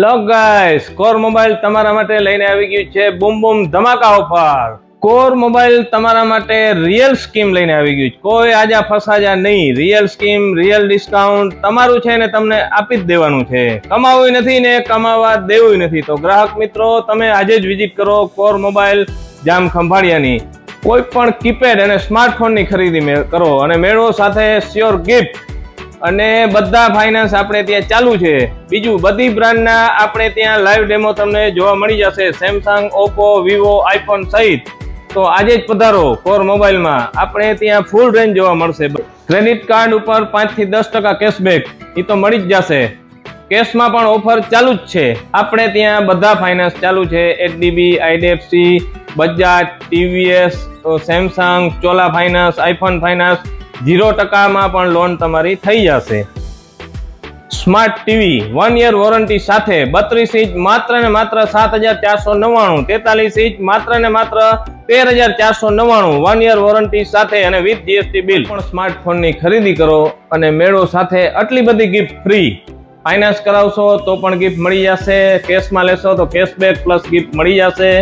Hello guys, core mobile તમારા માટે લઈને આવી ગયું છે બૂમ બૂમ ધમાકા ઓફર. કોર મોબાઈલ તમારા માટે રિયલ સ્કીમ લઈને આવી ગયું છે. કોઈ આજા ફસાજા નહીં. રિયલ સ્કીમ, રિયલ ડિસ્કાઉન્ટ તમારું છે ને તમને આપી જ દેવાનું છે. કમાવું નથી ને કમાવા દેવું નથી. તો ગ્રાહક મિત્રો, તમે આજે જ વિઝિટ કરો કોર મોબાઈલ જામ ખંભાળિયાની. કોઈ પણ કીપેડ અને સ્માર્ટફોનની ખરીદી કરો અને મેળવો સાથે શ્યોર ગિફ્ટ. અને બધા ફાઇનાન્સ આપણે ત્યાં ચાલુ છે. બીજું, બધી બ્રાન્ડના આપણે ત્યાં લાઈવ ડેમો તમને જોવા મળી જશે, સેમસંગ, ઓપ્પો, વિવો, આઈફોન સહિત. તો આજે જ પધારો કોર મોબાઈલમાં. આપણે ત્યાં ફૂલ રેન્જ જોવા મળશે. ક્રેડિટ કાર્ડ ઉપર 5 થી 10% કેશબેક એ તો મળી જ જશે. કેશમાં પણ ઓફર ચાલુ જ છે. આપણે ત્યાં બધા ફાઇનાન્સ ચાલુ છે. HDB, IDFC, Bajaj, TVS, Samsung, Chola finance, iPhone finance. 0% માં પણ લોન તમારી થઈ જશે. સ્માર્ટ ટીવી 1 year વોરંટી સાથે 32 ઇંચ માત્ર ને માત્ર 7,499, 43 ઇંચ માત્ર ને માત્ર 13,499, 1 year વોરંટી સાથે અને વિથ જીએસટી બિલ. પણ સ્માર્ટફોનની ખરીદી કરો અને મેળવો સાથે આટલી બધી ગિફ્ટ ફ્રી. ફાઇનાન્સ કરાવશો તો પણ ગિફ્ટ મળી જશે. કેશમાં લેશો તો કેશબેક પ્લસ ગિફ્ટ મળી જશે.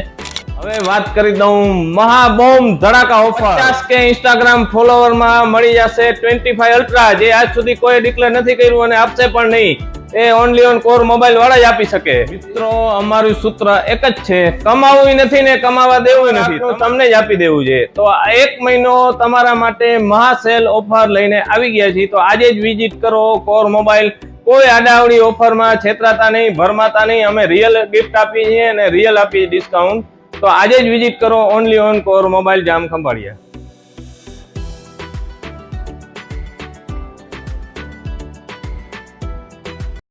હવે વાત કરી દઉં મહા બોમ્બ ધડાકા ઓફર. 50K ઇન્સ્ટાગ્રામ ફોલોવરમાં મળી જશે 25 અલ્ટ્રા, જે આજ સુધી કોઈ ડિક્લેર નથી કર્યું અને આપશે પણ નહીં. એ ઓનલી ઓન કોર મોબાઈલ વાળા જ આપી શકે. મિત્રો, અમારું સૂત્ર એક જ છે, કમાવું નથી ને કમાવા દેવું નથી, તમને જ આપી દેવું છે. તો 1 મહિનો તમારા માટે મહા સેલ ઓફર લઈને આવી ગયા છે. તો આજે જ વિઝિટ કરો કોર મોબાઈલ. કોઈ આડાવડી ઓફરમાં છેતરાતા નહીં, ભરમાતા નહીં. અમે રિયલ ગિફ્ટ આપીએ છીએ અને રિયલ આપીએ ડિસ્કાઉન્ટ. તો આજે જ વિઝિટ કરો only on core mobile Jam Khambhalia.